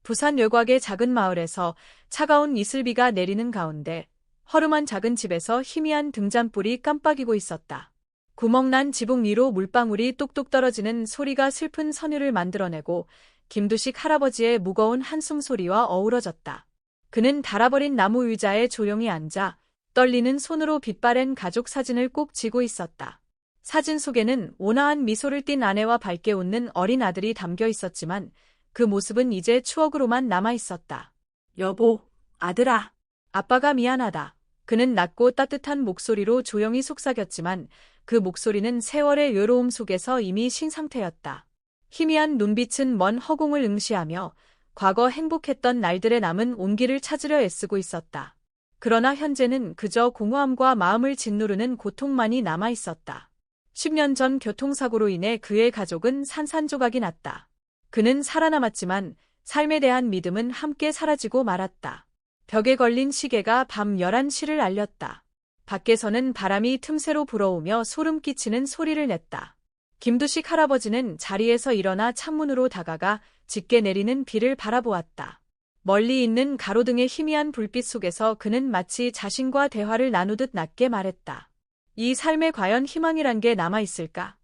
부산 외곽의 작은 마을에서 차가운 이슬비가 내리는 가운데 허름한 작은 집에서 희미한 등잔불이 깜빡이고 있었다. 구멍난 지붕 위로 물방울이 똑똑 떨어지는 소리가 슬픈 선율을 만들어내고 김두식 할아버지의 무거운 한숨 소리와 어우러졌다. 그는 닳아버린 나무 의자에 조용히 앉아 떨리는 손으로 빛바랜 가족 사진을 꼭 쥐고 있었다. 사진 속에는 온화한 미소를 띤 아내와 밝게 웃는 어린 아들이 담겨 있었지만 그 모습은 이제 추억으로만 남아 있었다. 여보, 아들아. 아빠가 미안하다. 그는 낮고 따뜻한 목소리로 조용히 속삭였지만 그 목소리는 세월의 외로움 속에서 이미 신 상태였다. 희미한 눈빛은 먼 허공을 응시하며 과거 행복했던 날들의 남은 온기를 찾으려 애쓰고 있었다. 그러나 현재는 그저 공허함과 마음을 짓누르는 고통만이 남아 있었다. 10년 전 교통사고로 인해 그의 가족은 산산조각이 났다. 그는 살아남았지만 삶에 대한 믿음은 함께 사라지고 말았다. 벽에 걸린 시계가 밤 11시를 알렸다. 밖에서는 바람이 틈새로 불어오며 소름 끼치는 소리를 냈다. 김두식 할아버지는 자리에서 일어나 창문으로 다가가 짙게 내리는 비를 바라보았다. 멀리 있는 가로등의 희미한 불빛 속에서 그는 마치 자신과 대화를 나누듯 낮게 말했다. 이 삶에 과연 희망이란 게 남아있을까?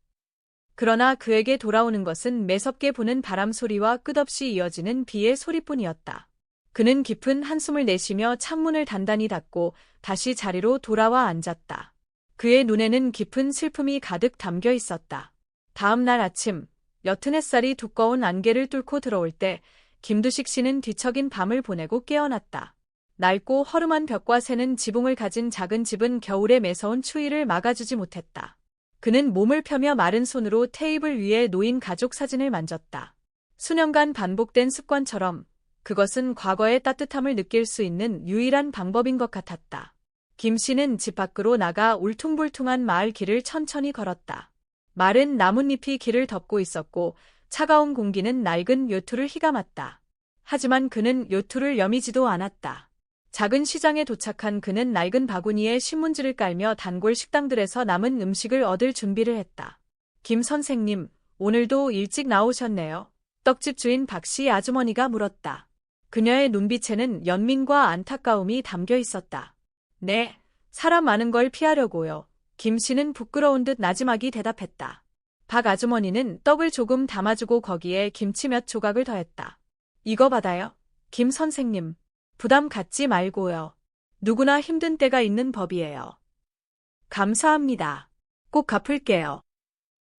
그러나 그에게 돌아오는 것은 매섭게 부는 바람 소리와 끝없이 이어지는 비의 소리뿐이었다. 그는 깊은 한숨을 내쉬며 창문을 단단히 닫고 다시 자리로 돌아와 앉았다. 그의 눈에는 깊은 슬픔이 가득 담겨 있었다. 다음 날 아침, 옅은 햇살이 두꺼운 안개를 뚫고 들어올 때 김두식 씨는 뒤척인 밤을 보내고 깨어났다. 낡고 허름한 벽과 새는 지붕을 가진 작은 집은 겨울의 매서운 추위를 막아주지 못했다. 그는 몸을 펴며 마른 손으로 테이블 위에 놓인 가족 사진을 만졌다. 수년간 반복된 습관처럼 그것은 과거의 따뜻함을 느낄 수 있는 유일한 방법인 것 같았다. 김 씨는 집 밖으로 나가 울퉁불퉁한 마을 길을 천천히 걸었다. 마른 나뭇잎이 길을 덮고 있었고 차가운 공기는 낡은 요투를 휘감았다. 하지만 그는 요투를 여미지도 않았다. 작은 시장에 도착한 그는 낡은 바구니에 신문지를 깔며 단골 식당들에서 남은 음식을 얻을 준비를 했다. 김 선생님, 오늘도 일찍 나오셨네요. 떡집 주인 박씨 아주머니가 물었다. 그녀의 눈빛에는 연민과 안타까움이 담겨 있었다. 네, 사람 많은 걸 피하려고요. 김 씨는 부끄러운 듯 나지막이 대답했다. 박 아주머니는 떡을 조금 담아주고 거기에 김치 몇 조각을 더했다. 이거 받아요. 김 선생님, 부담 갖지 말고요. 누구나 힘든 때가 있는 법이에요. 감사합니다. 꼭 갚을게요.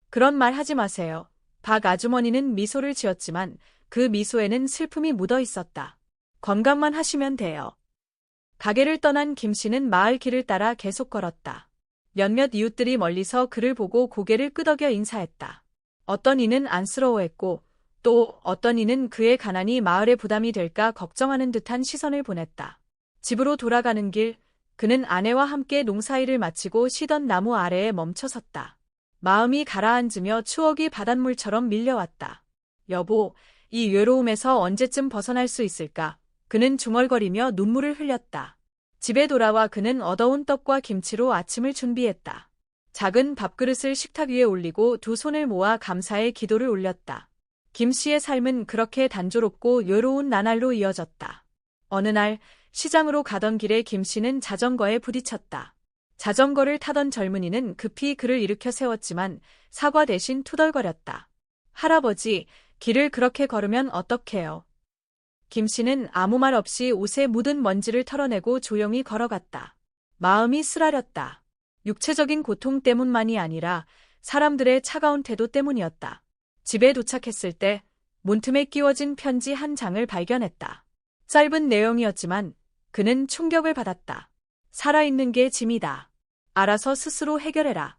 그런 말 하지 마세요. 박 아주머니는 미소를 지었지만 그 미소에는 슬픔이 묻어 있었다. 건강만 하시면 돼요. 가게를 떠난 김 씨는 마을 길을 따라 계속 걸었다. 몇몇 이웃들이 멀리서 그를 보고 고개를 끄덕여 인사했다. 어떤 이는 안쓰러워했고 또 어떤 이는 그의 가난이 마을에 부담이 될까 걱정하는 듯한 시선을 보냈다. 집으로 돌아가는 길, 그는 아내와 함께 농사일을 마치고 쉬던 나무 아래에 멈춰섰다. 마음이 가라앉으며 추억이 바닷물처럼 밀려왔다. 여보, 이 외로움에서 언제쯤 벗어날 수 있을까? 그는 중얼거리며 눈물을 흘렸다. 집에 돌아와 그는 얻어온 떡과 김치로 아침을 준비했다. 작은 밥그릇을 식탁 위에 올리고 두 손을 모아 감사의 기도를 올렸다. 김 씨의 삶은 그렇게 단조롭고 외로운 나날로 이어졌다. 어느 날 시장으로 가던 길에 김 씨는 자전거에 부딪혔다. 자전거를 타던 젊은이는 급히 그를 일으켜 세웠지만 사과 대신 투덜거렸다. 할아버지, 길을 그렇게 걸으면 어떡해요? 김 씨는 아무 말 없이 옷에 묻은 먼지를 털어내고 조용히 걸어갔다. 마음이 쓰라렸다. 육체적인 고통 때문만이 아니라 사람들의 차가운 태도 때문이었다. 집에 도착했을 때 문틈에 끼워진 편지 한 장을 발견했다. 짧은 내용이었지만 그는 충격을 받았다. 살아있는 게 짐이다. 알아서 스스로 해결해라.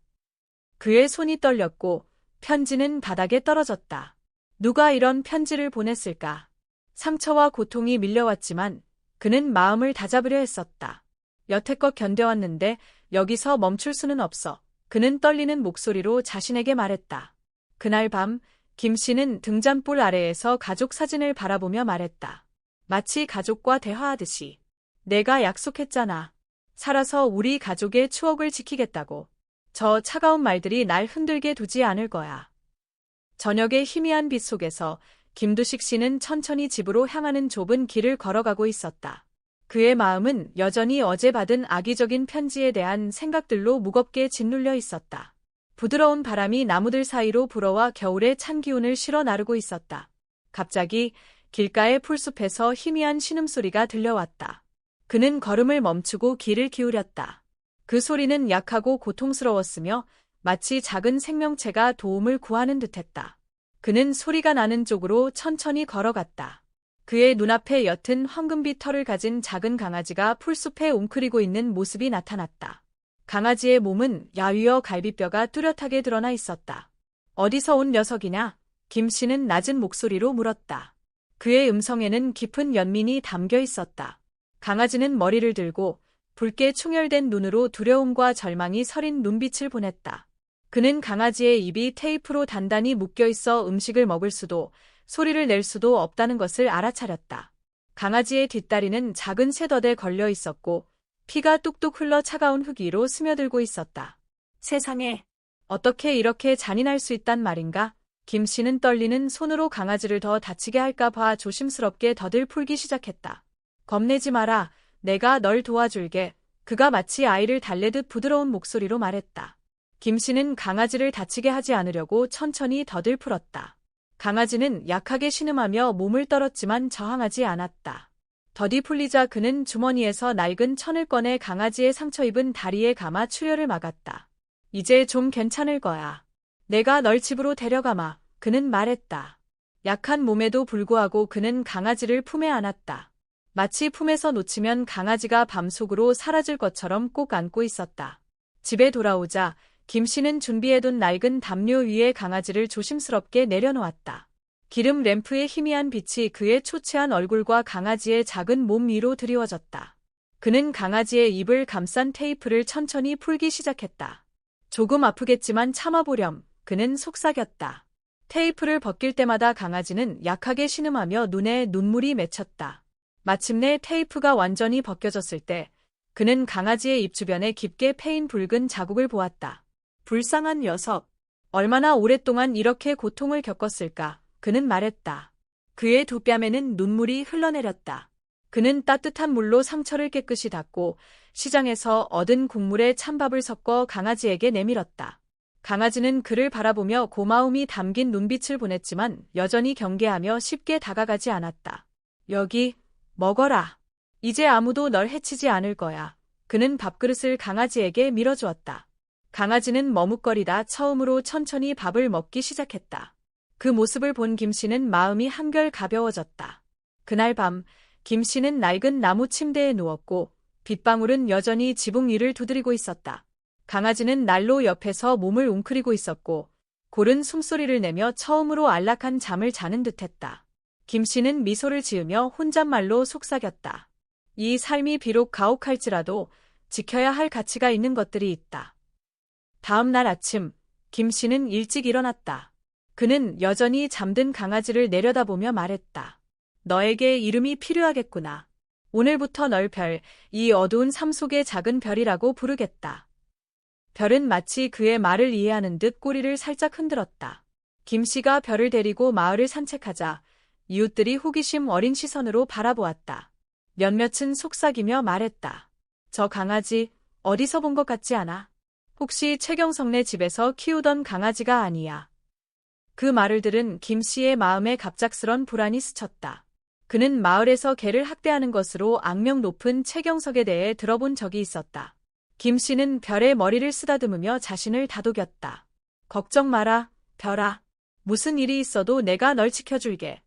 그의 손이 떨렸고 편지는 바닥에 떨어졌다. 누가 이런 편지를 보냈을까? 상처와 고통이 밀려왔지만 그는 마음을 다잡으려 했었다. 여태껏 견뎌왔는데 여기서 멈출 수는 없어. 그는 떨리는 목소리로 자신에게 말했다. 그날 밤 김 씨는 등잔불 아래에서 가족 사진을 바라보며 말했다. 마치 가족과 대화하듯이. 내가 약속했잖아. 살아서 우리 가족의 추억을 지키겠다고. 저 차가운 말들이 날 흔들게 두지 않을 거야. 저녁의 희미한 빛 속에서 김두식 씨는 천천히 집으로 향하는 좁은 길을 걸어가고 있었다. 그의 마음은 여전히 어제 받은 악의적인 편지에 대한 생각들로 무겁게 짓눌려 있었다. 부드러운 바람이 나무들 사이로 불어와 겨울의 찬 기운을 실어 나르고 있었다. 갑자기 길가의 풀숲에서 희미한 신음소리가 들려왔다. 그는 걸음을 멈추고 귀를 기울였다. 그 소리는 약하고 고통스러웠으며 마치 작은 생명체가 도움을 구하는 듯했다. 그는 소리가 나는 쪽으로 천천히 걸어갔다. 그의 눈앞에 옅은 황금빛 털을 가진 작은 강아지가 풀숲에 웅크리고 있는 모습이 나타났다. 강아지의 몸은 야위어 갈비뼈가 뚜렷하게 드러나 있었다. 어디서 온 녀석이냐? 김 씨는 낮은 목소리로 물었다. 그의 음성에는 깊은 연민이 담겨 있었다. 강아지는 머리를 들고 붉게 충혈된 눈으로 두려움과 절망이 서린 눈빛을 보냈다. 그는 강아지의 입이 테이프로 단단히 묶여 있어 음식을 먹을 수도 소리를 낼 수도 없다는 것을 알아차렸다. 강아지의 뒷다리는 작은 쇠덫에 걸려 있었고 피가 뚝뚝 흘러 차가운 흙 위로 스며들고 있었다. 세상에, 어떻게 이렇게 잔인할 수 있단 말인가? 김 씨는 떨리는 손으로 강아지를 더 다치게 할까 봐 조심스럽게 덫을 풀기 시작했다. 겁내지 마라. 내가 널 도와줄게. 그가 마치 아이를 달래듯 부드러운 목소리로 말했다. 김 씨는 강아지를 다치게 하지 않으려고 천천히 덫을 풀었다. 강아지는 약하게 신음하며 몸을 떨었지만 저항하지 않았다. 덫이 풀리자 그는 주머니에서 낡은 천을 꺼내 강아지의 상처 입은 다리에 감아 출혈을 막았다. 이제 좀 괜찮을 거야. 내가 널 집으로 데려가마. 그는 말했다. 약한 몸에도 불구하고 그는 강아지를 품에 안았다. 마치 품에서 놓치면 강아지가 밤속으로 사라질 것처럼 꼭 안고 있었다. 집에 돌아오자 김 씨는 준비해둔 낡은 담요 위에 강아지를 조심스럽게 내려놓았다. 기름 램프의 희미한 빛이 그의 초췌한 얼굴과 강아지의 작은 몸 위로 드리워졌다. 그는 강아지의 입을 감싼 테이프를 천천히 풀기 시작했다. 조금 아프겠지만 참아보렴. 그는 속삭였다. 테이프를 벗길 때마다 강아지는 약하게 신음하며 눈에 눈물이 맺혔다. 마침내 테이프가 완전히 벗겨졌을 때 그는 강아지의 입 주변에 깊게 패인 붉은 자국을 보았다. 불쌍한 녀석. 얼마나 오랫동안 이렇게 고통을 겪었을까? 그는 말했다. 그의 두 뺨에는 눈물이 흘러내렸다. 그는 따뜻한 물로 상처를 깨끗이 닦고 시장에서 얻은 국물에 찬밥을 섞어 강아지에게 내밀었다. 강아지는 그를 바라보며 고마움이 담긴 눈빛을 보냈지만 여전히 경계하며 쉽게 다가가지 않았다. 여기, 먹어라. 이제 아무도 널 해치지 않을 거야. 그는 밥그릇을 강아지에게 밀어주었다. 강아지는 머뭇거리다 처음으로 천천히 밥을 먹기 시작했다. 그 모습을 본 김 씨는 마음이 한결 가벼워졌다. 그날 밤, 김 씨는 낡은 나무 침대에 누웠고 빗방울은 여전히 지붕 위를 두드리고 있었다. 강아지는 난로 옆에서 몸을 웅크리고 있었고 고른 숨소리를 내며 처음으로 안락한 잠을 자는 듯했다. 김 씨는 미소를 지으며 혼잣말로 속삭였다. 이 삶이 비록 가혹할지라도 지켜야 할 가치가 있는 것들이 있다. 다음 날 아침, 김 씨는 일찍 일어났다. 그는 여전히 잠든 강아지를 내려다보며 말했다. 너에게 이름이 필요하겠구나. 오늘부터 널 별, 이 어두운 삶 속의 작은 별이라고 부르겠다. 별은 마치 그의 말을 이해하는 듯 꼬리를 살짝 흔들었다. 김 씨가 별을 데리고 마을을 산책하자 이웃들이 호기심 어린 시선으로 바라보았다. 몇몇은 속삭이며 말했다. 저 강아지 어디서 본 것 같지 않아? 혹시 최경석네 집에서 키우던 강아지가 아니야? 그 말을 들은 김 씨의 마음에 갑작스런 불안이 스쳤다. 그는 마을에서 개를 학대하는 것으로 악명 높은 최경석에 대해 들어본 적이 있었다. 김 씨는 별의 머리를 쓰다듬으며 자신을 다독였다. 걱정 마라, 별아. 무슨 일이 있어도 내가 널 지켜줄게.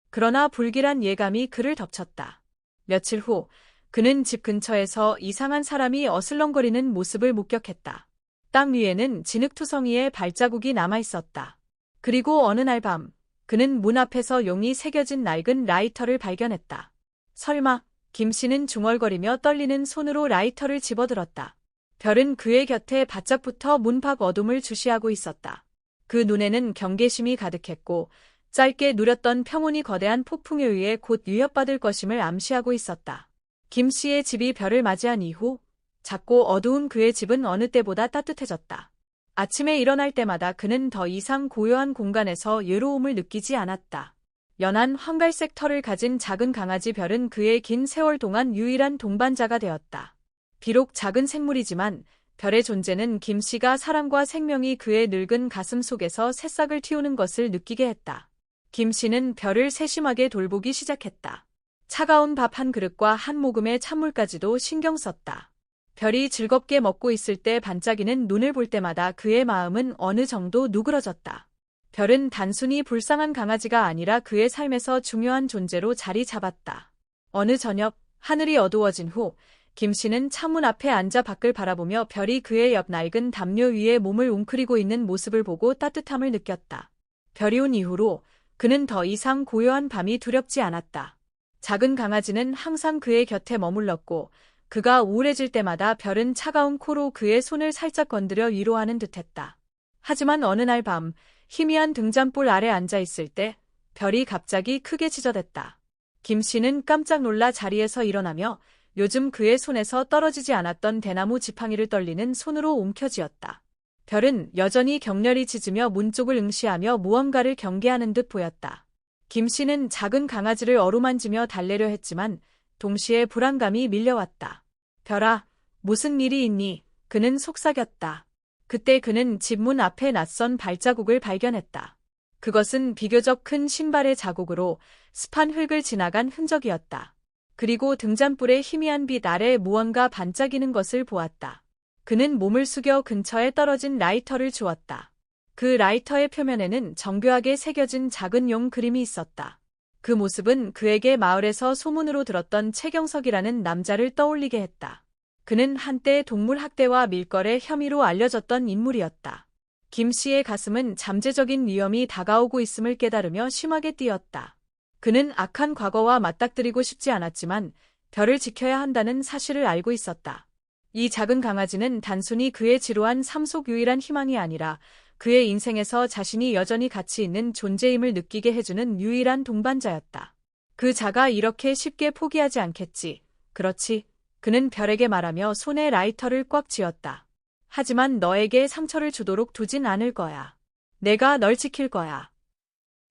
그러나 불길한 예감이 그를 덮쳤다. 며칠 후 그는 집 근처에서 이상한 사람이 어슬렁거리는 모습을 목격했다. 땅 위에는 진흙투성이의 발자국이 남아있었다. 그리고 어느 날 밤, 그는 문 앞에서 용이 새겨진 낡은 라이터를 발견했다. 설마, 김 씨는 중얼거리며 떨리는 손으로 라이터를 집어들었다. 별은 그의 곁에 바짝 붙어 문 밖 어둠을 주시하고 있었다. 그 눈에는 경계심이 가득했고 짧게 누렸던 평온이 거대한 폭풍에 의해 곧 위협받을 것임을 암시하고 있었다. 김 씨의 집이 별을 맞이한 이후 작고 어두운 그의 집은 어느 때보다 따뜻해졌다. 아침에 일어날 때마다 그는 더 이상 고요한 공간에서 외로움을 느끼지 않았다. 연한 황갈색 털을 가진 작은 강아지 별은 그의 긴 세월 동안 유일한 동반자가 되었다. 비록 작은 생물이지만 별의 존재는 김씨가 사랑과 생명이 그의 늙은 가슴 속에서 새싹을 틔우는 것을 느끼게 했다. 김씨는 별을 세심하게 돌보기 시작했다. 차가운 밥 한 그릇과 한 모금의 찬물까지도 신경 썼다. 별이 즐겁게 먹고 있을 때 반짝이는 눈을 볼 때마다 그의 마음은 어느 정도 누그러졌다. 별은 단순히 불쌍한 강아지가 아니라 그의 삶에서 중요한 존재로 자리 잡았다. 어느 저녁, 하늘이 어두워진 후 김씨는 창문 앞에 앉아 밖을 바라보며 별이 그의 옆 낡은 담요 위에 몸을 웅크리고 있는 모습을 보고 따뜻함을 느꼈다. 별이 온 이후로 그는 더 이상 고요한 밤이 두렵지 않았다. 작은 강아지는 항상 그의 곁에 머물렀고 그가 우울해질 때마다 별은 차가운 코로 그의 손을 살짝 건드려 위로하는 듯했다. 하지만 어느 날 밤, 희미한 등잔불 아래 앉아 있을 때 별이 갑자기 크게 지저댔다. 김씨는 깜짝 놀라 자리에서 일어나며 요즘 그의 손에서 떨어지지 않았던 대나무 지팡이를 떨리는 손으로 움켜쥐었다. 별은 여전히 격렬히 짖으며 문 쪽을 응시하며 무언가를 경계하는 듯 보였다. 김씨는 작은 강아지를 어루만지며 달래려 했지만 동시에 불안감이 밀려왔다. 별아, 무슨 일이 있니? 그는 속삭였다. 그때 그는 집 문 앞에 낯선 발자국을 발견했다. 그것은 비교적 큰 신발의 자국으로 습한 흙을 지나간 흔적이었다. 그리고 등잔불의 희미한 빛 아래 무언가 반짝이는 것을 보았다. 그는 몸을 숙여 근처에 떨어진 라이터를 주었다. 그 라이터의 표면에는 정교하게 새겨진 작은 용 그림이 있었다. 그 모습은 그에게 마을에서 소문으로 들었던 최경석이라는 남자를 떠올리게 했다. 그는 한때 동물 학대와 밀거래 혐의로 알려졌던 인물이었다. 김씨의 가슴은 잠재적인 위험이 다가오고 있음을 깨달으며 심하게 뛰었다. 그는 악한 과거와 맞닥뜨리고 싶지 않았지만 별을 지켜야 한다는 사실을 알고 있었다. 이 작은 강아지는 단순히 그의 지루한 삶 속 유일한 희망이 아니라 그의 인생에서 자신이 여전히 가치 있는 존재임을 느끼게 해주는 유일한 동반자였다. 그 자가 이렇게 쉽게 포기하지 않겠지. 그렇지. 그는 별에게 말하며 손에 라이터를 꽉 쥐었다. 하지만 너에게 상처를 주도록 두진 않을 거야. 내가 널 지킬 거야.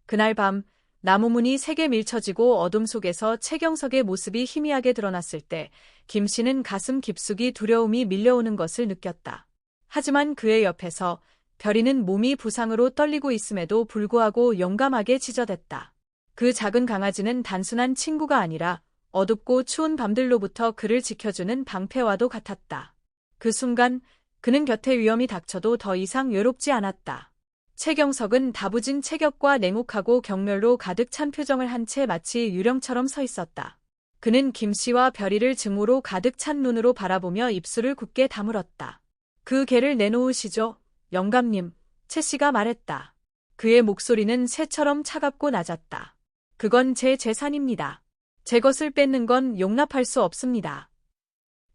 그날 밤, 나무 문이 세게 밀쳐지고 어둠 속에서 최경석의 모습이 희미하게 드러났을 때 김씨는 가슴 깊숙이 두려움이 밀려오는 것을 느꼈다. 하지만 그의 옆에서 별이는 몸이 부상으로 떨리고 있음에도 불구하고 용감하게 짖어댔다. 그 작은 강아지는 단순한 친구가 아니라 어둡고 추운 밤들로부터 그를 지켜주는 방패와도 같았다. 그 순간 그는 곁에 위험이 닥쳐도 더 이상 외롭지 않았다. 최경석은 다부진 체격과 냉혹하고 경멸로 가득 찬 표정을 한 채 마치 유령처럼 서 있었다. 그는 김씨와 별이를 증오로 가득 찬 눈으로 바라보며 입술을 굳게 다물었다. 그 개를 내놓으시죠, 영감님, 최씨가 말했다. 그의 목소리는 새처럼 차갑고 낮았다. 그건 제 재산입니다. 제 것을 뺏는 건 용납할 수 없습니다.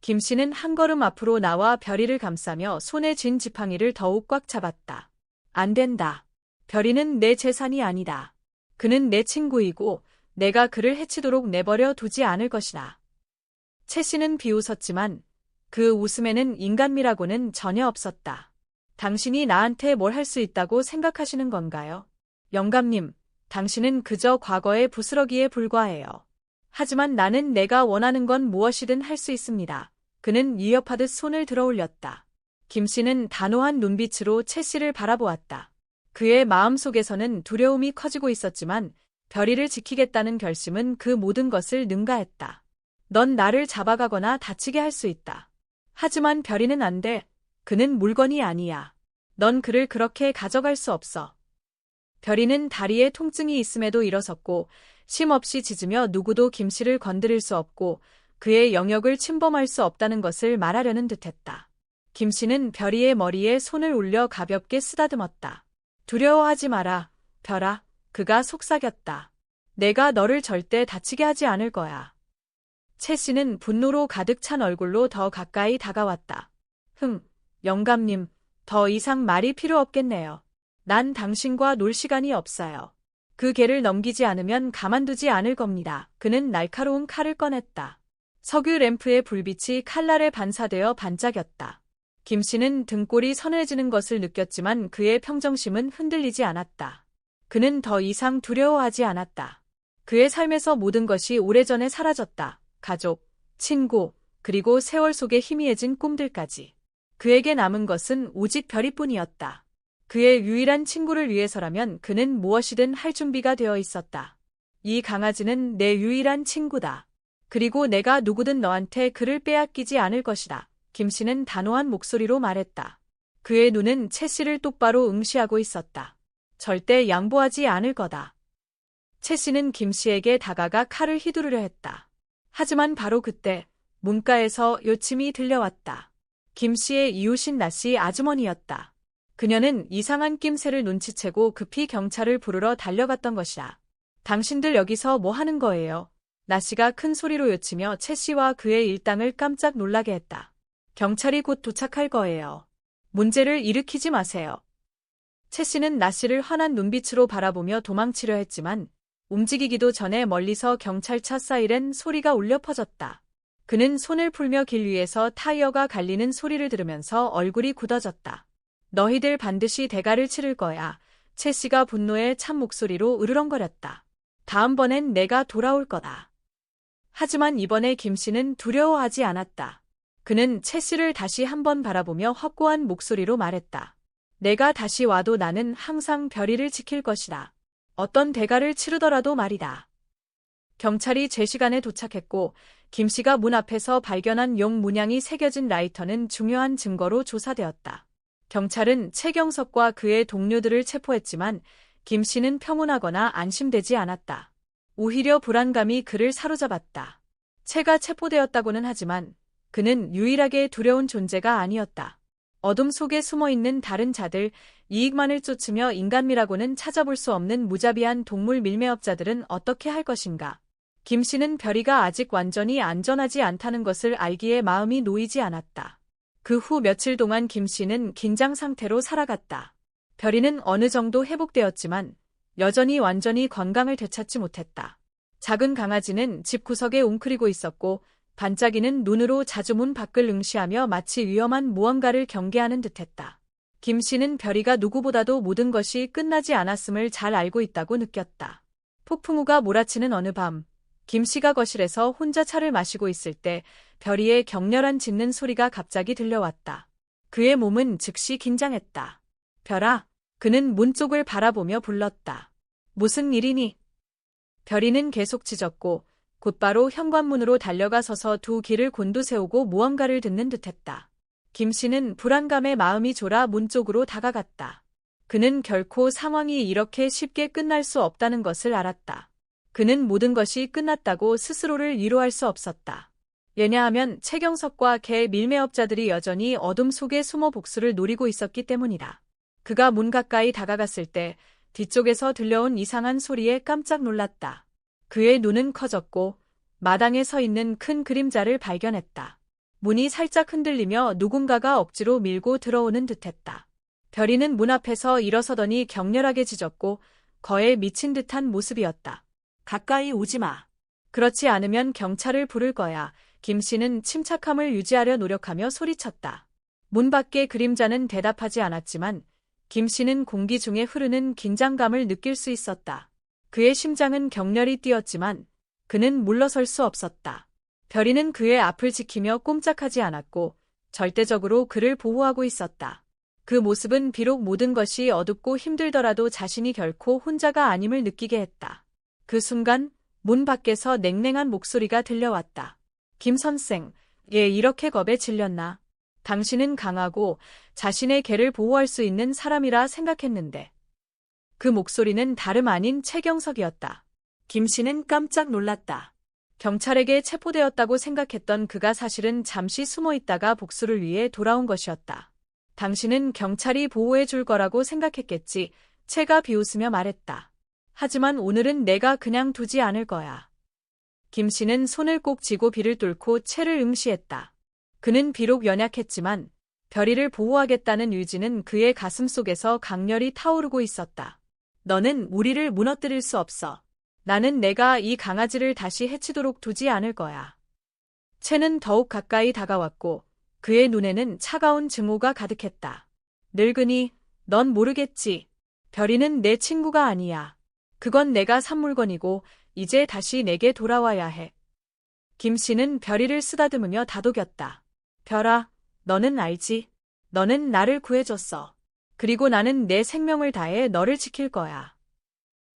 김씨는 한 걸음 앞으로 나와 별이를 감싸며 손에 쥔 지팡이를 더욱 꽉 잡았다. 안 된다. 별이는 내 재산이 아니다. 그는 내 친구이고 내가 그를 해치도록 내버려 두지 않을 것이다. 최씨는 비웃었지만 그 웃음에는 인간미라고는 전혀 없었다. 당신이 나한테 뭘 할 수 있다고 생각하시는 건가요? 영감님, 당신은 그저 과거의 부스러기에 불과해요. 하지만 나는 내가 원하는 건 무엇이든 할 수 있습니다. 그는 위협하듯 손을 들어 올렸다. 김씨는 단호한 눈빛으로 최씨를 바라보았다. 그의 마음속에서는 두려움이 커지고 있었지만 별이를 지키겠다는 결심은 그 모든 것을 능가했다. 넌 나를 잡아가거나 다치게 할 수 있다. 하지만 별이는 안 돼. 그는 물건이 아니야. 넌 그를 그렇게 가져갈 수 없어. 별이는 다리에 통증이 있음에도 일어섰고 쉼없이 짖으며 누구도 김씨를 건드릴 수 없고 그의 영역을 침범할 수 없다는 것을 말하려는 듯했다. 김씨는 별이의 머리에 손을 올려 가볍게 쓰다듬었다. 두려워하지 마라, 별아. 그가 속삭였다. 내가 너를 절대 다치게 하지 않을 거야. 최씨는 분노로 가득 찬 얼굴로 더 가까이 다가왔다. 영감님, 더 이상 말이 필요 없겠네요. 난 당신과 놀 시간이 없어요. 그 개를 넘기지 않으면 가만두지 않을 겁니다. 그는 날카로운 칼을 꺼냈다. 석유 램프의 불빛이 칼날에 반사되어 반짝였다. 김씨는 등골이 서늘해지는 것을 느꼈지만 그의 평정심은 흔들리지 않았다. 그는 더 이상 두려워하지 않았다. 그의 삶에서 모든 것이 오래전에 사라졌다. 가족, 친구, 그리고 세월 속에 희미해진 꿈들까지. 그에게 남은 것은 오직 별이뿐이었다. 그의 유일한 친구를 위해서라면 그는 무엇이든 할 준비가 되어 있었다. 이 강아지는 내 유일한 친구다. 그리고 내가 누구든 너한테 그를 빼앗기지 않을 것이다. 김 씨는 단호한 목소리로 말했다. 그의 눈은 채 씨를 똑바로 응시하고 있었다. 절대 양보하지 않을 거다. 채 씨는 김 씨에게 다가가 칼을 휘두르려 했다. 하지만 바로 그때 문가에서 요침이 들려왔다. 김 씨의 이웃인 나 씨 아주머니였다. 그녀는 이상한 낌새를 눈치채고 급히 경찰을 부르러 달려갔던 것이다. 당신들 여기서 뭐 하는 거예요? 나 씨가 큰 소리로 요치며 채 씨와 그의 일당을 깜짝 놀라게 했다. 경찰이 곧 도착할 거예요. 문제를 일으키지 마세요. 채 씨는 나 씨를 환한 눈빛으로 바라보며 도망치려 했지만 움직이기도 전에 멀리서 경찰차 사이렌 소리가 울려 퍼졌다. 그는 손을 풀며 길 위에서 타이어가 갈리는 소리를 들으면서 얼굴이 굳어졌다. 너희들 반드시 대가를 치를 거야. 채 씨가 분노에 찬 목소리로 으르렁거렸다. 다음번엔 내가 돌아올 거다. 하지만 이번에 김 씨는 두려워하지 않았다. 그는 채 씨를 다시 한번 바라보며 확고한 목소리로 말했다. 내가 다시 와도 나는 항상 별이를 지킬 것이다. 어떤 대가를 치르더라도 말이다. 경찰이 제 시간에 도착했고 김 씨가 문 앞에서 발견한 용 문양이 새겨진 라이터는 중요한 증거로 조사되었다. 경찰은 최경석과 그의 동료들을 체포했지만 김 씨는 평온하거나 안심되지 않았다. 오히려 불안감이 그를 사로잡았다. 채가 체포되었다고는 하지만 그는 유일하게 두려운 존재가 아니었다. 어둠 속에 숨어있는 다른 자들, 이익만을 쫓으며 인간미라고는 찾아볼 수 없는 무자비한 동물 밀매업자들은 어떻게 할 것인가. 김 씨는 별이가 아직 완전히 안전하지 않다는 것을 알기에 마음이 놓이지 않았다. 그 후 며칠 동안 김 씨는 긴장 상태로 살아갔다. 별이는 어느 정도 회복되었지만 여전히 완전히 건강을 되찾지 못했다. 작은 강아지는 집 구석에 웅크리고 있었고 반짝이는 눈으로 자주 문 밖을 응시하며 마치 위험한 무언가를 경계하는 듯했다. 김 씨는 별이가 누구보다도 모든 것이 끝나지 않았음을 잘 알고 있다고 느꼈다. 폭풍우가 몰아치는 어느 밤, 김 씨가 거실에서 혼자 차를 마시고 있을 때 별이의 격렬한 짖는 소리가 갑자기 들려왔다. 그의 몸은 즉시 긴장했다. 별아, 그는 문 쪽을 바라보며 불렀다. 무슨 일이니? 별이는 계속 짖었고 곧바로 현관문으로 달려가 서서 두 귀를 곤두세우고 무언가를 듣는 듯했다. 김 씨는 불안감에 마음이 졸아 문 쪽으로 다가갔다. 그는 결코 상황이 이렇게 쉽게 끝날 수 없다는 것을 알았다. 그는 모든 것이 끝났다고 스스로를 위로할 수 없었다. 왜냐하면 최경석과 개 밀매업자들이 여전히 어둠 속에 숨어 복수를 노리고 있었기 때문이다. 그가 문 가까이 다가갔을 때 뒤쪽에서 들려온 이상한 소리에 깜짝 놀랐다. 그의 눈은 커졌고 마당에 서 있는 큰 그림자를 발견했다. 문이 살짝 흔들리며 누군가가 억지로 밀고 들어오는 듯했다. 별이는 문 앞에서 일어서더니 격렬하게 짖었고 거에 미친 듯한 모습이었다. 가까이 오지 마. 그렇지 않으면 경찰을 부를 거야. 김 씨는 침착함을 유지하려 노력하며 소리쳤다. 문 밖의 그림자는 대답하지 않았지만 김 씨는 공기 중에 흐르는 긴장감을 느낄 수 있었다. 그의 심장은 격렬히 뛰었지만 그는 물러설 수 없었다. 별이는 그의 앞을 지키며 꼼짝하지 않았고 절대적으로 그를 보호하고 있었다. 그 모습은 비록 모든 것이 어둡고 힘들더라도 자신이 결코 혼자가 아님을 느끼게 했다. 그 순간 문 밖에서 냉랭한 목소리가 들려왔다. 김 선생, 얘 이렇게 겁에 질렸나? 당신은 강하고 자신의 개를 보호할 수 있는 사람이라 생각했는데. 그 목소리는 다름 아닌 최경석이었다. 김 씨는 깜짝 놀랐다. 경찰에게 체포되었다고 생각했던 그가 사실은 잠시 숨어 있다가 복수를 위해 돌아온 것이었다. 당신은 경찰이 보호해 줄 거라고 생각했겠지. 채가 비웃으며 말했다. 하지만 오늘은 내가 그냥 두지 않을 거야. 김 씨는 손을 꼭 쥐고 비를 뚫고 채를 응시했다. 그는 비록 연약했지만 별이를 보호하겠다는 의지는 그의 가슴 속에서 강렬히 타오르고 있었다. 너는 우리를 무너뜨릴 수 없어. 나는 내가 이 강아지를 다시 해치도록 두지 않을 거야. 채는 더욱 가까이 다가왔고 그의 눈에는 차가운 증오가 가득했다. 늙은이, 넌 모르겠지. 별이는 내 친구가 아니야. 그건 내가 산 물건이고 이제 다시 내게 돌아와야 해. 김 씨는 별이를 쓰다듬으며 다독였다. 별아, 너는 알지? 너는 나를 구해줬어. 그리고 나는 내 생명을 다해 너를 지킬 거야.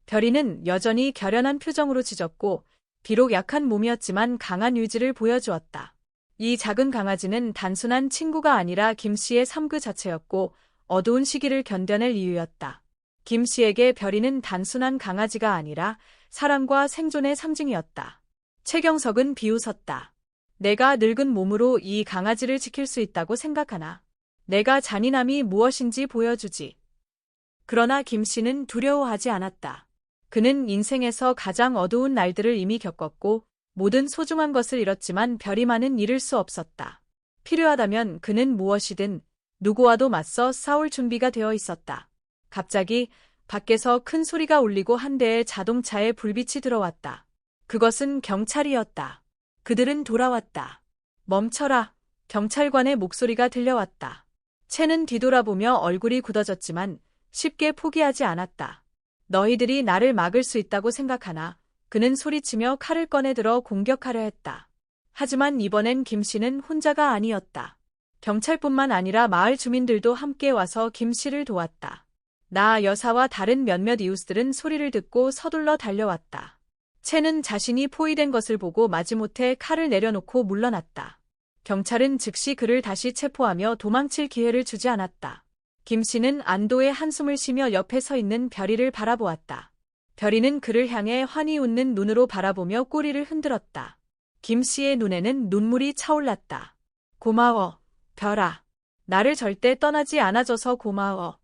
별이는 여전히 결연한 표정으로 짖었고, 비록 약한 몸이었지만 강한 의지를 보여주었다. 이 작은 강아지는 단순한 친구가 아니라 김 씨의 삶 그 자체였고, 어두운 시기를 견뎌낼 이유였다. 김 씨에게 별이는 단순한 강아지가 아니라 사랑과 생존의 상징이었다. 최경석은 비웃었다. 내가 늙은 몸으로 이 강아지를 지킬 수 있다고 생각하나? 내가 잔인함이 무엇인지 보여주지. 그러나 김 씨는 두려워하지 않았다. 그는 인생에서 가장 어두운 날들을 이미 겪었고 모든 소중한 것을 잃었지만 별이만은 잃을 수 없었다. 필요하다면 그는 무엇이든 누구와도 맞서 싸울 준비가 되어 있었다. 갑자기 밖에서 큰 소리가 울리고 한 대의 자동차에 불빛이 들어왔다. 그것은 경찰이었다. 그들은 돌아왔다. 멈춰라. 경찰관의 목소리가 들려왔다. 채는 뒤돌아보며 얼굴이 굳어졌지만 쉽게 포기하지 않았다. 너희들이 나를 막을 수 있다고 생각하나? 그는 소리치며 칼을 꺼내들어 공격하려 했다. 하지만 이번엔 김 씨는 혼자가 아니었다. 경찰뿐만 아니라 마을 주민들도 함께 와서 김 씨를 도왔다. 나 여사와 다른 몇몇 이웃들은 소리를 듣고 서둘러 달려왔다. 채는 자신이 포위된 것을 보고 마지못해 칼을 내려놓고 물러났다. 경찰은 즉시 그를 다시 체포하며 도망칠 기회를 주지 않았다. 김 씨는 안도의 한숨을 쉬며 옆에 서 있는 별이를 바라보았다. 별이는 그를 향해 환히 웃는 눈으로 바라보며 꼬리를 흔들었다. 김 씨의 눈에는 눈물이 차올랐다. 고마워, 별아. 나를 절대 떠나지 않아줘서 고마워.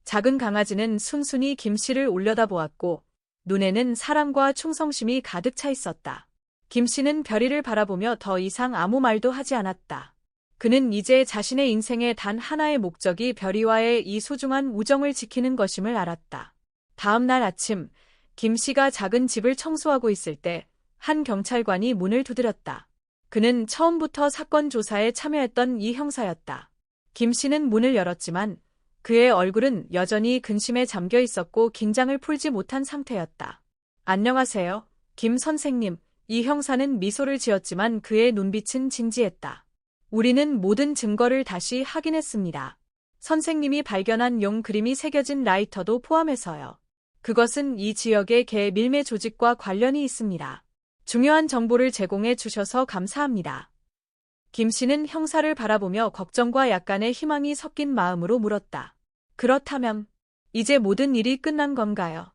작은 강아지는 순순히 김 씨를 올려다보았고 눈에는 사랑과 충성심이 가득 차 있었다. 김 씨는 별이를 바라보며 더 이상 아무 말도 하지 않았다. 그는 이제 자신의 인생의 단 하나의 목적이 별이와의 이 소중한 우정을 지키는 것임을 알았다. 다음 날 아침, 김 씨가 작은 집을 청소하고 있을 때 한 경찰관이 문을 두드렸다. 그는 처음부터 사건 조사에 참여했던 이 형사였다. 김 씨는 문을 열었지만 그의 얼굴은 여전히 근심에 잠겨 있었고 긴장을 풀지 못한 상태였다. 안녕하세요, 김 선생님. 이 형사는 미소를 지었지만 그의 눈빛은 진지했다. 우리는 모든 증거를 다시 확인했습니다. 선생님이 발견한 용 그림이 새겨진 라이터도 포함해서요. 그것은 이 지역의 개 밀매 조직과 관련이 있습니다. 중요한 정보를 제공해 주셔서 감사합니다. 김 씨는 형사를 바라보며 걱정과 약간의 희망이 섞인 마음으로 물었다. 그렇다면 이제 모든 일이 끝난 건가요?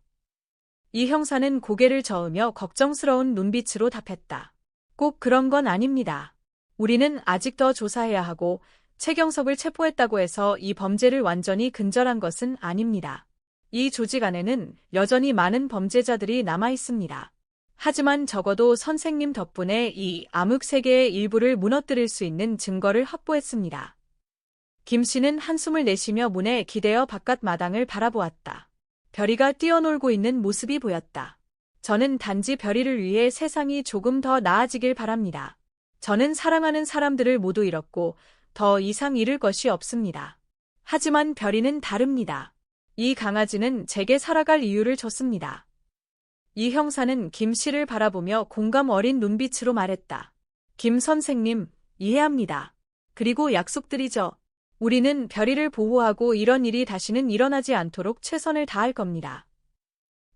이 형사는 고개를 저으며 걱정스러운 눈빛으로 답했다. 꼭 그런 건 아닙니다. 우리는 아직 더 조사해야 하고 최경석을 체포했다고 해서 이 범죄를 완전히 근절한 것은 아닙니다. 이 조직 안에는 여전히 많은 범죄자들이 남아 있습니다. 하지만 적어도 선생님 덕분에 이 암흑 세계의 일부를 무너뜨릴 수 있는 증거를 확보했습니다. 김 씨는 한숨을 내쉬며 문에 기대어 바깥 마당을 바라보았다. 별이가 뛰어놀고 있는 모습이 보였다. 저는 단지 별이를 위해 세상이 조금 더 나아지길 바랍니다. 저는 사랑하는 사람들을 모두 잃었고 더 이상 잃을 것이 없습니다. 하지만 별이는 다릅니다. 이 강아지는 제게 살아갈 이유를 줬습니다. 이 형사는 김 씨를 바라보며 공감 어린 눈빛으로 말했다. 김 선생님, 이해합니다. 그리고 약속드리죠. 우리는 별이를 보호하고 이런 일이 다시는 일어나지 않도록 최선을 다할 겁니다.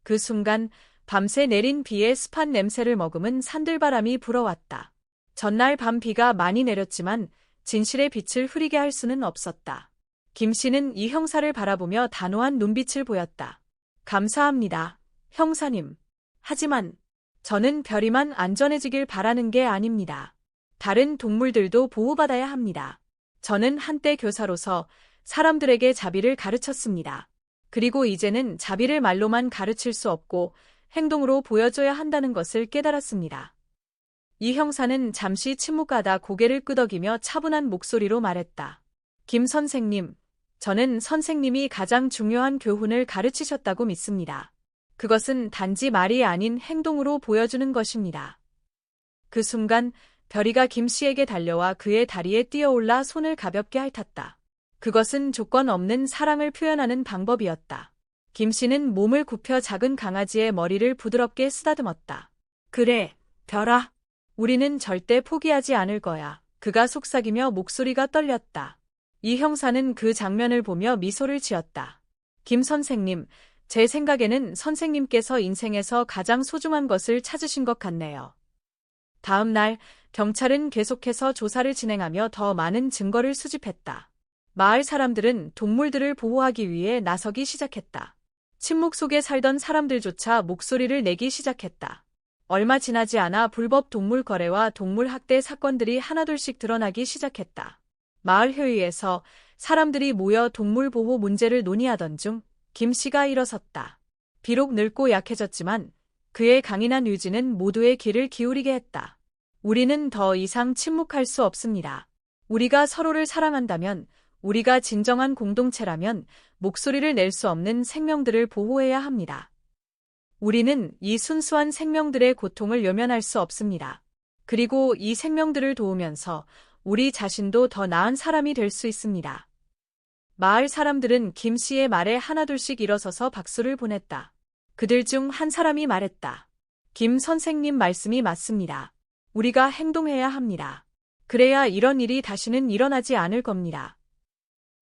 그 순간 밤새 내린 비의 습한 냄새를 머금은 산들바람이 불어왔다. 전날 밤 비가 많이 내렸지만 진실의 빛을 흐리게 할 수는 없었다. 김 씨는 이 형사를 바라보며 단호한 눈빛을 보였다. 감사합니다, 형사님. 하지만 저는 별이만 안전해지길 바라는 게 아닙니다. 다른 동물들도 보호받아야 합니다. 저는 한때 교사로서 사람들에게 자비를 가르쳤습니다. 그리고 이제는 자비를 말로만 가르칠 수 없고 행동으로 보여줘야 한다는 것을 깨달았습니다. 이 형사는 잠시 침묵하다 고개를 끄덕이며 차분한 목소리로 말했다. 김 선생님, 저는 선생님이 가장 중요한 교훈을 가르치셨다고 믿습니다. 그것은 단지 말이 아닌 행동으로 보여주는 것입니다. 그 순간 별이가 김 씨에게 달려와 그의 다리에 뛰어올라 손을 가볍게 핥았다. 그것은 조건 없는 사랑을 표현하는 방법이었다. 김 씨는 몸을 굽혀 작은 강아지의 머리를 부드럽게 쓰다듬었다. 그래, 별아. 우리는 절대 포기하지 않을 거야. 그가 속삭이며 목소리가 떨렸다. 이 형사는 그 장면을 보며 미소를 지었다. 김 선생님, 제 생각에는 선생님께서 인생에서 가장 소중한 것을 찾으신 것 같네요. 다음 날, 경찰은 계속해서 조사를 진행하며 더 많은 증거를 수집했다. 마을 사람들은 동물들을 보호하기 위해 나서기 시작했다. 침묵 속에 살던 사람들조차 목소리를 내기 시작했다. 얼마 지나지 않아 불법 동물 거래와 동물 학대 사건들이 하나둘씩 드러나기 시작했다. 마을 회의에서 사람들이 모여 동물 보호 문제를 논의하던 중 김 씨가 일어섰다. 비록 늙고 약해졌지만 그의 강인한 의지는 모두의 귀를 기울이게 했다. 우리는 더 이상 침묵할 수 없습니다. 우리가 서로를 사랑한다면, 우리가 진정한 공동체라면 목소리를 낼 수 없는 생명들을 보호해야 합니다. 우리는 이 순수한 생명들의 고통을 외면할 수 없습니다. 그리고 이 생명들을 도우면서 우리 자신도 더 나은 사람이 될 수 있습니다. 마을 사람들은 김 씨의 말에 하나둘씩 일어서서 박수를 보냈다. 그들 중 한 사람이 말했다. 김 선생님 말씀이 맞습니다. 우리가 행동해야 합니다. 그래야 이런 일이 다시는 일어나지 않을 겁니다.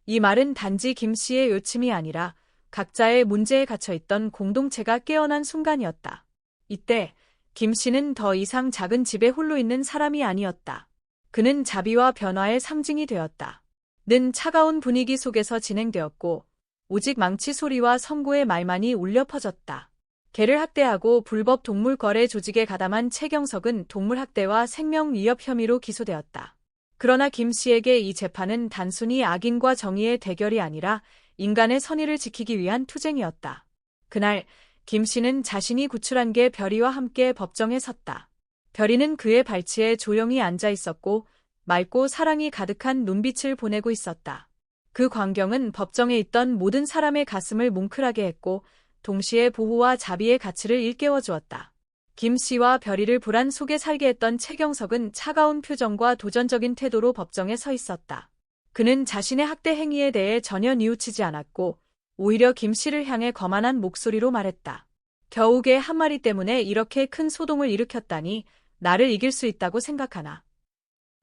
이 말은 단지 김 씨의 요침이 아니라 각자의 문제에 갇혀있던 공동체가 깨어난 순간이었다. 이때 김 씨는 더 이상 작은 집에 홀로 있는 사람이 아니었다. 그는 자비와 변화의 상징이 되었다. 는 차가운 분위기 속에서 진행되었고 오직 망치 소리와 선고의 말만이 울려 퍼졌다. 개를 학대하고 불법 동물 거래 조직에 가담한 최경석은 동물 학대와 생명 위협 혐의로 기소되었다. 그러나 김 씨에게 이 재판은 단순히 악인과 정의의 대결이 아니라 인간의 선의를 지키기 위한 투쟁이었다. 그날 김 씨는 자신이 구출한 개 별이와 함께 법정에 섰다. 별이는 그의 발치에 조용히 앉아 있었고 맑고 사랑이 가득한 눈빛을 보내고 있었다. 그 광경은 법정에 있던 모든 사람의 가슴을 뭉클하게 했고 동시에 보호와 자비의 가치를 일깨워 주었다. 김 씨와 별이를 불안 속에 살게 했던 최경석은 차가운 표정과 도전적인 태도로 법정에 서 있었다. 그는 자신의 학대 행위에 대해 전혀 뉘우치지 않았고 오히려 김 씨를 향해 거만한 목소리로 말했다. 겨우 개 한 마리 때문에 이렇게 큰 소동을 일으켰다니 나를 이길 수 있다고 생각하나.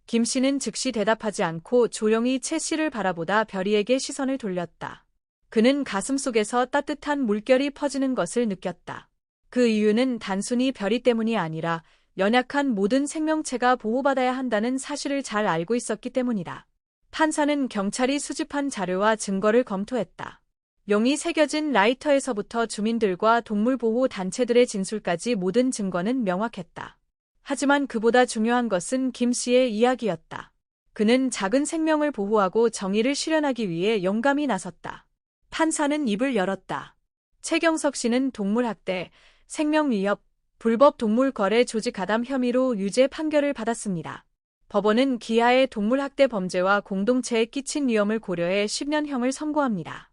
김 씨는 즉시 대답하지 않고 조용히 최 씨를 바라보다 별이에게 시선을 돌렸다. 그는 가슴속에서 따뜻한 물결이 퍼지는 것을 느꼈다. 그 이유는 단순히 별이 때문이 아니라 연약한 모든 생명체가 보호받아야 한다는 사실을 잘 알고 있었기 때문이다. 판사는 경찰이 수집한 자료와 증거를 검토했다. 용이 새겨진 라이터에서부터 주민들과 동물보호 단체들의 진술까지 모든 증거는 명확했다. 하지만 그보다 중요한 것은 김 씨의 이야기였다. 그는 작은 생명을 보호하고 정의를 실현하기 위해 용감히 나섰다. 판사는 입을 열었다. 최경석 씨는 동물학대, 생명위협, 불법 동물 거래 조직 가담 혐의로 유죄 판결을 받았습니다. 법원은 기아의 동물학대 범죄와 공동체에 끼친 위험을 고려해 10년형을 선고합니다.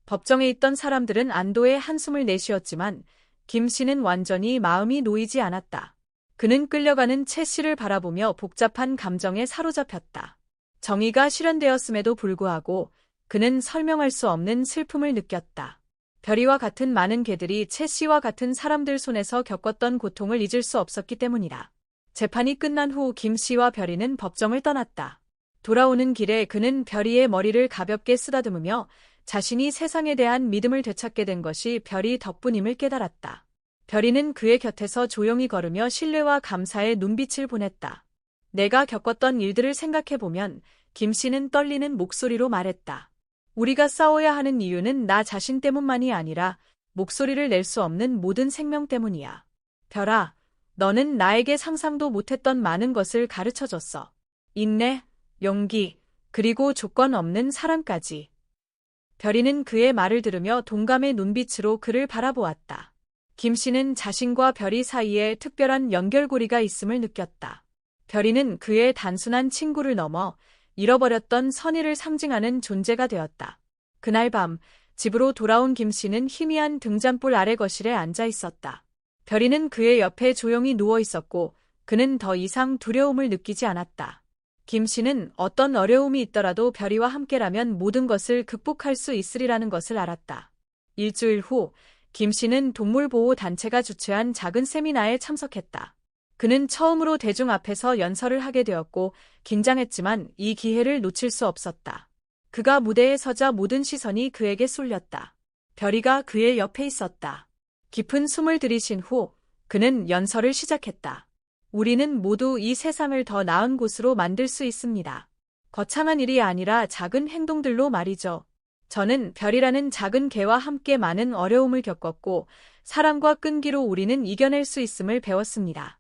법정에 있던 사람들은 안도의 한숨을 내쉬었지만 김 씨는 완전히 마음이 놓이지 않았다. 그는 끌려가는 최 씨를 바라보며 복잡한 감정에 사로잡혔다. 정의가 실현되었음에도 불구하고 그는 설명할 수 없는 슬픔을 느꼈다. 별이와 같은 많은 개들이 최 씨와 같은 사람들 손에서 겪었던 고통을 잊을 수 없었기 때문이다. 재판이 끝난 후 김 씨와 별이는 법정을 떠났다. 돌아오는 길에 그는 별이의 머리를 가볍게 쓰다듬으며 자신이 세상에 대한 믿음을 되찾게 된 것이 별이 덕분임을 깨달았다. 별이는 그의 곁에서 조용히 걸으며 신뢰와 감사의 눈빛을 보냈다. 내가 겪었던 일들을 생각해보면 김 씨는 떨리는 목소리로 말했다. 우리가 싸워야 하는 이유는 나 자신 때문만이 아니라 목소리를 낼 수 없는 모든 생명 때문이야. 별아, 너는 나에게 상상도 못했던 많은 것을 가르쳐줬어. 인내, 용기, 그리고 조건 없는 사랑까지. 별이는 그의 말을 들으며 동감의 눈빛으로 그를 바라보았다. 김 씨는 자신과 별이 사이에 특별한 연결고리가 있음을 느꼈다. 별이는 그의 단순한 친구를 넘어 잃어버렸던 선의를 상징하는 존재가 되었다. 그날 밤 집으로 돌아온 김 씨는 희미한 등잔불 아래 거실에 앉아 있었다. 별이는 그의 옆에 조용히 누워 있었고 그는 더 이상 두려움을 느끼지 않았다. 김 씨는 어떤 어려움이 있더라도 별이와 함께라면 모든 것을 극복할 수 있으리라는 것을 알았다. 일주일 후, 김 씨는 동물보호단체가 주최한 작은 세미나에 참석했다. 그는 처음으로 대중 앞에서 연설을 하게 되었고, 긴장했지만 이 기회를 놓칠 수 없었다. 그가 무대에 서자 모든 시선이 그에게 쏠렸다. 별이가 그의 옆에 있었다. 깊은 숨을 들이쉰 후, 그는 연설을 시작했다. 우리는 모두 이 세상을 더 나은 곳으로 만들 수 있습니다. 거창한 일이 아니라 작은 행동들로 말이죠. 저는 별이라는 작은 개와 함께 많은 어려움을 겪었고, 사랑과 끈기로 우리는 이겨낼 수 있음을 배웠습니다.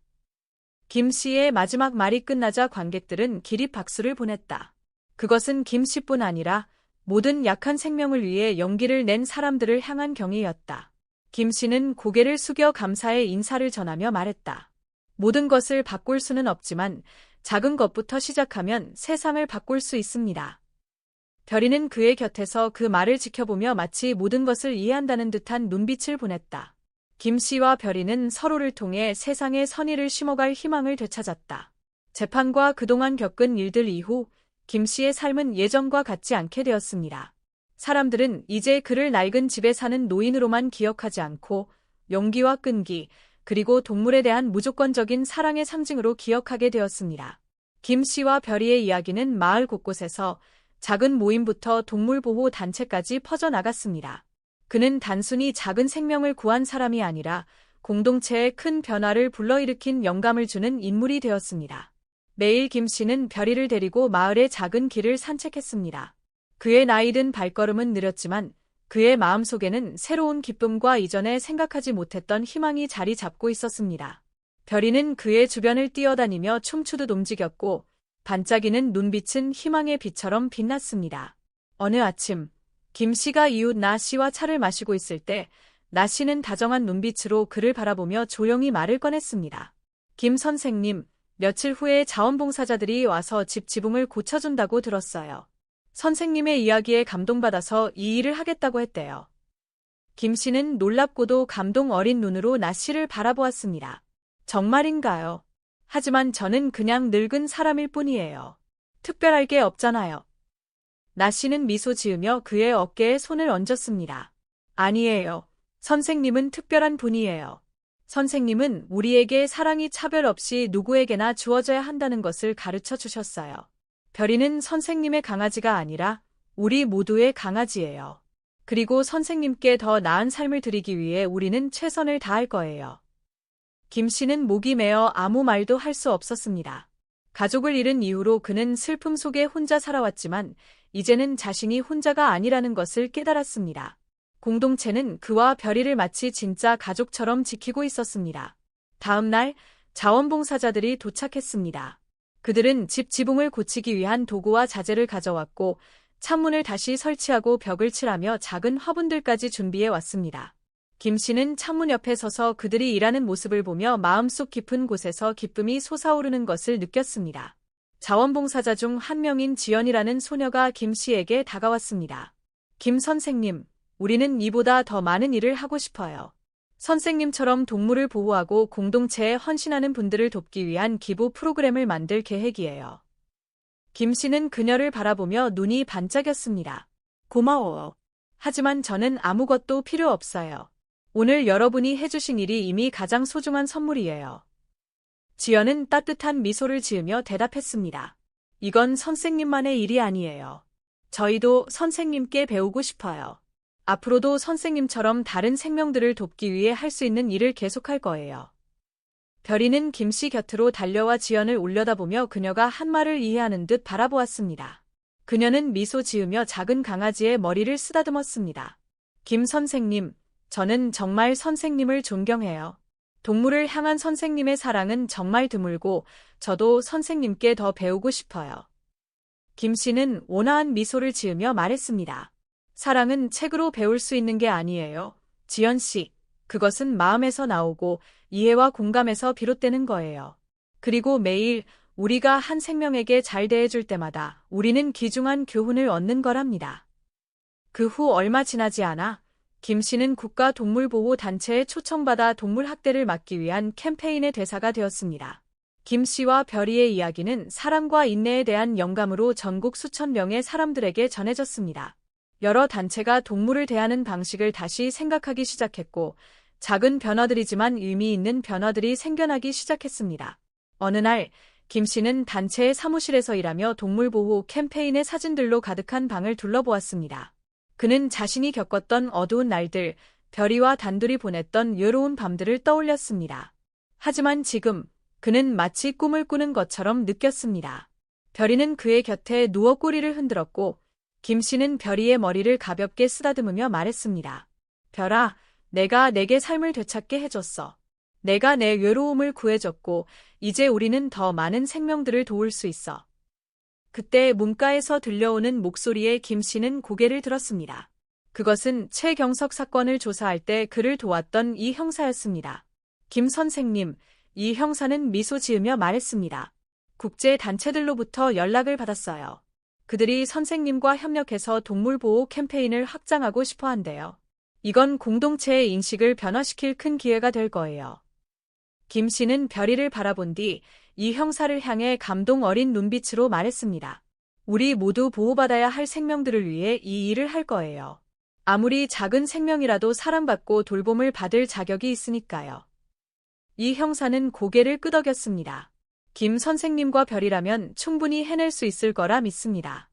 김 씨의 마지막 말이 끝나자 관객들은 기립 박수를 보냈다. 그것은 김 씨뿐 아니라 모든 약한 생명을 위해 용기를 낸 사람들을 향한 경의였다. 김 씨는 고개를 숙여 감사의 인사를 전하며 말했다. 모든 것을 바꿀 수는 없지만 작은 것부터 시작하면 세상을 바꿀 수 있습니다. 별이는 그의 곁에서 그 말을 지켜보며 마치 모든 것을 이해한다는 듯한 눈빛을 보냈다. 김 씨와 별이는 서로를 통해 세상의 선의를 심어갈 희망을 되찾았다. 재판과 그동안 겪은 일들 이후 김 씨의 삶은 예전과 같지 않게 되었습니다. 사람들은 이제 그를 낡은 집에 사는 노인으로만 기억하지 않고 용기와 끈기, 그리고 동물에 대한 무조건적인 사랑의 상징으로 기억하게 되었습니다. 김 씨와 별이의 이야기는 마을 곳곳에서 작은 모임부터 동물보호 단체까지 퍼져나갔습니다. 그는 단순히 작은 생명을 구한 사람이 아니라 공동체에 큰 변화를 불러일으킨 영감을 주는 인물이 되었습니다. 매일 김 씨는 별이를 데리고 마을의 작은 길을 산책했습니다. 그의 나이든 발걸음은 느렸지만 그의 마음속에는 새로운 기쁨과 이전에 생각하지 못했던 희망이 자리 잡고 있었습니다. 별이는 그의 주변을 뛰어다니며 춤추듯 움직였고 반짝이는 눈빛은 희망의 빛처럼 빛났습니다. 어느 아침, 김 씨가 이웃 나 씨와 차를 마시고 있을 때 나 씨는 다정한 눈빛으로 그를 바라보며 조용히 말을 꺼냈습니다. 김 선생님, 며칠 후에 자원봉사자들이 와서 집 지붕을 고쳐준다고 들었어요. 선생님의 이야기에 감동받아서 이 일을 하겠다고 했대요. 김 씨는 놀랍고도 감동 어린 눈으로 나 씨를 바라보았습니다. 정말인가요? 하지만 저는 그냥 늙은 사람일 뿐이에요. 특별할 게 없잖아요. 나 씨는 미소 지으며 그의 어깨에 손을 얹었습니다. 아니에요. 선생님은 특별한 분이에요. 선생님은 우리에게 사랑이 차별 없이 누구에게나 주어져야 한다는 것을 가르쳐 주셨어요. 별이는 선생님의 강아지가 아니라 우리 모두의 강아지예요. 그리고 선생님께 더 나은 삶을 드리기 위해 우리는 최선을 다할 거예요. 김 씨는 목이 메어 아무 말도 할 수 없었습니다. 가족을 잃은 이후로 그는 슬픔 속에 혼자 살아왔지만 이제는 자신이 혼자가 아니라는 것을 깨달았습니다. 공동체는 그와 별이를 마치 진짜 가족처럼 지키고 있었습니다. 다음 날 자원봉사자들이 도착했습니다. 그들은 집 지붕을 고치기 위한 도구와 자재를 가져왔고 창문을 다시 설치하고 벽을 칠하며 작은 화분들까지 준비해 왔습니다. 김 씨는 창문 옆에 서서 그들이 일하는 모습을 보며 마음속 깊은 곳에서 기쁨이 솟아오르는 것을 느꼈습니다. 자원봉사자 중 한 명인 지연이라는 소녀가 김 씨에게 다가왔습니다. 김 선생님, 우리는 이보다 더 많은 일을 하고 싶어요. 선생님처럼 동물을 보호하고 공동체에 헌신하는 분들을 돕기 위한 기부 프로그램을 만들 계획이에요. 김 씨는 그녀를 바라보며 눈이 반짝였습니다. 고마워요. 하지만 저는 아무것도 필요 없어요. 오늘 여러분이 해주신 일이 이미 가장 소중한 선물이에요. 지연은 따뜻한 미소를 지으며 대답했습니다. 이건 선생님만의 일이 아니에요. 저희도 선생님께 배우고 싶어요. 앞으로도 선생님처럼 다른 생명들을 돕기 위해 할 수 있는 일을 계속할 거예요. 별이는 김 씨 곁으로 달려와 지연을 올려다보며 그녀가 한 말을 이해하는 듯 바라보았습니다. 그녀는 미소 지으며 작은 강아지의 머리를 쓰다듬었습니다. 김 선생님, 저는 정말 선생님을 존경해요. 동물을 향한 선생님의 사랑은 정말 드물고 저도 선생님께 더 배우고 싶어요. 김 씨는 온화한 미소를 지으며 말했습니다. 사랑은 책으로 배울 수 있는 게 아니에요. 지연 씨, 그것은 마음에서 나오고 이해와 공감에서 비롯되는 거예요. 그리고 매일 우리가 한 생명에게 잘 대해줄 때마다 우리는 귀중한 교훈을 얻는 거랍니다. 그 후 얼마 지나지 않아 김 씨는 국가동물보호단체에 초청받아 동물학대를 막기 위한 캠페인의 대사가 되었습니다. 김 씨와 별이의 이야기는 사랑과 인내에 대한 영감으로 전국 수천 명의 사람들에게 전해졌습니다. 여러 단체가 동물을 대하는 방식을 다시 생각하기 시작했고, 작은 변화들이지만 의미 있는 변화들이 생겨나기 시작했습니다. 어느 날, 김 씨는 단체의 사무실에서 일하며 동물보호 캠페인의 사진들로 가득한 방을 둘러보았습니다. 그는 자신이 겪었던 어두운 날들, 별이와 단둘이 보냈던 외로운 밤들을 떠올렸습니다. 하지만 지금 그는 마치 꿈을 꾸는 것처럼 느꼈습니다. 별이는 그의 곁에 누워 꼬리를 흔들었고 김 씨는 별이의 머리를 가볍게 쓰다듬으며 말했습니다. 별아, 내가 내게 삶을 되찾게 해줬어. 내가 내 외로움을 구해줬고 이제 우리는 더 많은 생명들을 도울 수 있어. 그때 문가에서 들려오는 목소리에 김 씨는 고개를 들었습니다. 그것은 최경석 사건을 조사할 때 그를 도왔던 이 형사였습니다. 김 선생님, 이 형사는 미소 지으며 말했습니다. 국제 단체들로부터 연락을 받았어요. 그들이 선생님과 협력해서 동물보호 캠페인을 확장하고 싶어 한대요. 이건 공동체의 인식을 변화시킬 큰 기회가 될 거예요. 김 씨는 별이를 바라본 뒤 이 형사를 향해 감동 어린 눈빛으로 말했습니다. 우리 모두 보호받아야 할 생명들을 위해 이 일을 할 거예요. 아무리 작은 생명이라도 사랑받고 돌봄을 받을 자격이 있으니까요. 이 형사는 고개를 끄덕였습니다. 김 선생님과 별이라면 충분히 해낼 수 있을 거라 믿습니다.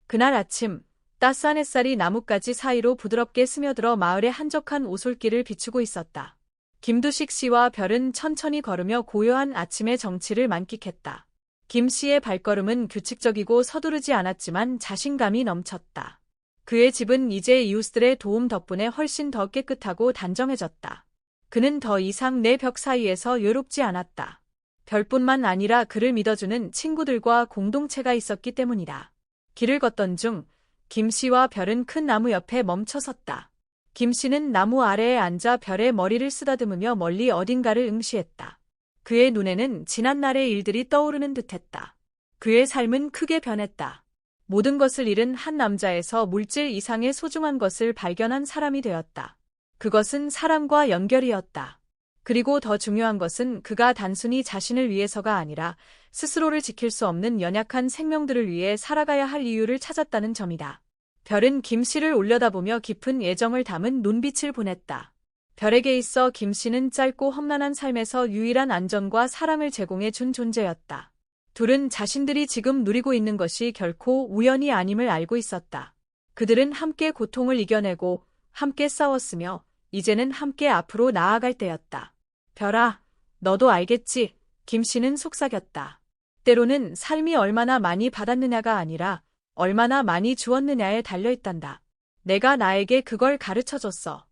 그날 아침, 따스한 햇살이 나뭇가지 사이로 부드럽게 스며들어 마을의 한적한 오솔길을 비추고 있었다. 김두식 씨와 별은 천천히 걸으며 고요한 아침의 정취를 만끽했다. 김 씨의 발걸음은 규칙적이고 서두르지 않았지만 자신감이 넘쳤다. 그의 집은 이제 이웃들의 도움 덕분에 훨씬 더 깨끗하고 단정해졌다. 그는 더 이상 내 벽 사이에서 외롭지 않았다. 별뿐만 아니라 그를 믿어주는 친구들과 공동체가 있었기 때문이다. 길을 걷던 중 김 씨와 별은 큰 나무 옆에 멈춰 섰다. 김 씨는 나무 아래에 앉아 별의 머리를 쓰다듬으며 멀리 어딘가를 응시했다. 그의 눈에는 지난날의 일들이 떠오르는 듯했다. 그의 삶은 크게 변했다. 모든 것을 잃은 한 남자에서 물질 이상의 소중한 것을 발견한 사람이 되었다. 그것은 사람과 연결이었다. 그리고 더 중요한 것은 그가 단순히 자신을 위해서가 아니라 스스로를 지킬 수 없는 연약한 생명들을 위해 살아가야 할 이유를 찾았다는 점이다. 별은 김 씨를 올려다보며 깊은 애정을 담은 눈빛을 보냈다. 별에게 있어 김 씨는 짧고 험난한 삶에서 유일한 안전과 사랑을 제공해 준 존재였다. 둘은 자신들이 지금 누리고 있는 것이 결코 우연이 아님을 알고 있었다. 그들은 함께 고통을 이겨내고 함께 싸웠으며 이제는 함께 앞으로 나아갈 때였다. 별아, 너도 알겠지? 김 씨는 속삭였다. 때로는 삶이 얼마나 많이 받았느냐가 아니라 얼마나 많이 주었느냐에 달려있단다. 내가 나에게 그걸 가르쳐줬어.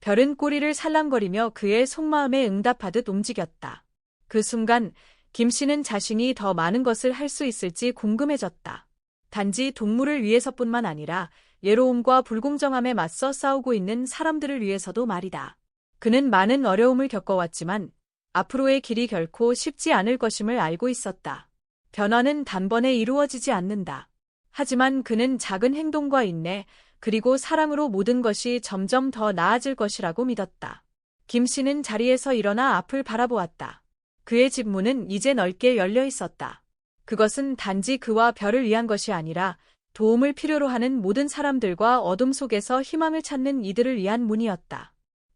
별은 꼬리를 살랑거리며 그의 속마음에 응답하듯 움직였다. 그 순간 김 씨는 자신이 더 많은 것을 할 수 있을지 궁금해졌다. 단지 동물을 위해서뿐만 아니라 외로움과 불공정함에 맞서 싸우고 있는 사람들을 위해서도 말이다. 그는 많은 어려움을 겪어왔지만 앞으로의 길이 결코 쉽지 않을 것임을 알고 있었다. 변화는 단번에 이루어지지 않는다. 하지만 그는 작은 행동과 인내, 그리고 사랑으로 모든 것이 점점 더 나아질 것이라고 믿었다. 김 씨는 자리에서 일어나 앞을 바라보았다. 그의 집 문은 이제 넓게 열려 있었다. 그것은 단지 그와 별을 위한 것이 아니라 도움을 필요로 하는 모든 사람들과 어둠 속에서 희망을 찾는 이들을 위한 문이었다.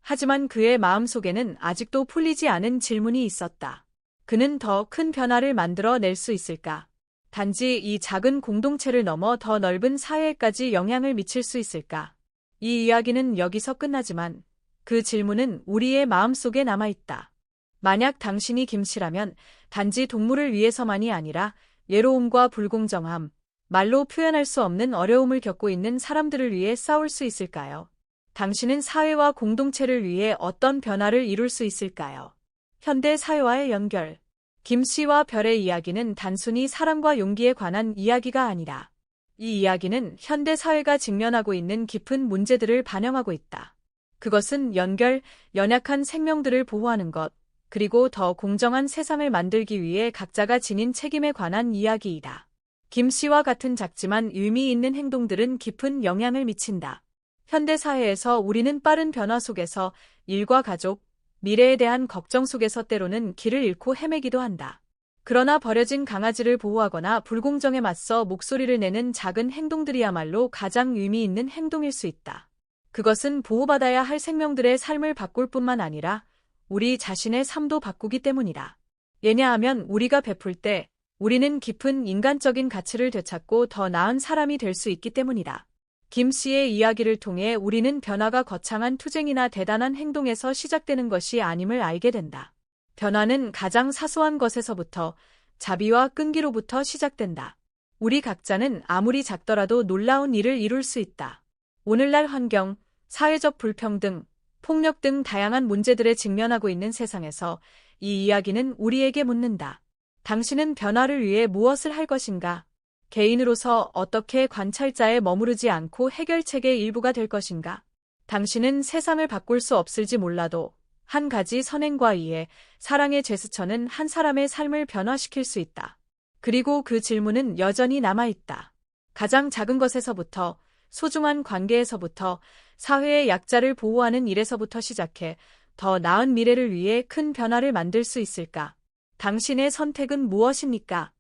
하지만 그의 마음속에는 아직도 풀리지 않은 질문이 있었다. 그는 더 큰 변화를 만들어 낼 수 있을까? 단지 이 작은 공동체를 넘어 더 넓은 사회에까지 영향을 미칠 수 있을까? 이 이야기는 여기서 끝나지만 그 질문은 우리의 마음속에 남아있다. 만약 당신이 김 씨라면 단지 동물을 위해서만이 아니라 외로움과 불공정함, 말로 표현할 수 없는 어려움을 겪고 있는 사람들을 위해 싸울 수 있을까요? 당신은 사회와 공동체를 위해 어떤 변화를 이룰 수 있을까요? 현대 사회와의 연결. 김 씨와 별의 이야기는 단순히 사랑과 용기에 관한 이야기가 아니라 이 이야기는 현대 사회가 직면하고 있는 깊은 문제들을 반영하고 있다. 그것은 연결, 연약한 생명들을 보호하는 것, 그리고 더 공정한 세상을 만들기 위해 각자가 지닌 책임에 관한 이야기이다. 김 씨와 같은 작지만 의미 있는 행동들은 깊은 영향을 미친다. 현대 사회에서 우리는 빠른 변화 속에서 일과 가족, 미래에 대한 걱정 속에서 때로는 길을 잃고 헤매기도 한다. 그러나 버려진 강아지를 보호하거나 불공정에 맞서 목소리를 내는 작은 행동들이야말로 가장 의미 있는 행동일 수 있다. 그것은 보호받아야 할 생명들의 삶을 바꿀 뿐만 아니라 우리 자신의 삶도 바꾸기 때문이다. 왜냐하면 우리가 베풀 때 우리는 깊은 인간적인 가치를 되찾고 더 나은 사람이 될 수 있기 때문이다. 김 씨의 이야기를 통해 우리는 변화가 거창한 투쟁이나 대단한 행동에서 시작되는 것이 아님을 알게 된다. 변화는 가장 사소한 것에서부터 자비와 끈기로부터 시작된다. 우리 각자는 아무리 작더라도 놀라운 일을 이룰 수 있다. 오늘날 환경, 사회적 불평등, 폭력 등 다양한 문제들에 직면하고 있는 세상에서 이 이야기는 우리에게 묻는다. 당신은 변화를 위해 무엇을 할 것인가? 개인으로서 어떻게 관찰자에 머무르지 않고 해결책의 일부가 될 것인가? 당신은 세상을 바꿀 수 없을지 몰라도 한 가지 선행과 이해, 사랑의 제스처는 한 사람의 삶을 변화시킬 수 있다. 그리고 그 질문은 여전히 남아있다. 가장 작은 것에서부터, 소중한 관계에서부터, 사회의 약자를 보호하는 일에서부터 시작해 더 나은 미래를 위해 큰 변화를 만들 수 있을까? 당신의 선택은 무엇입니까?